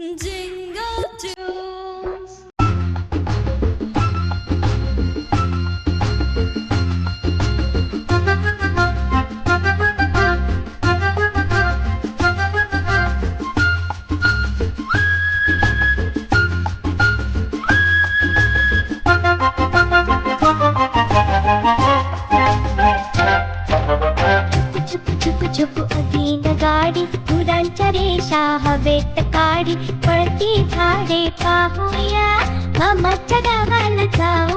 Jingle bells. छुप छुप अगीन गाडी फुलांच्या रेषा हवेत काढी पळती झाडे पाहूया मामाच्या गावाला जाऊ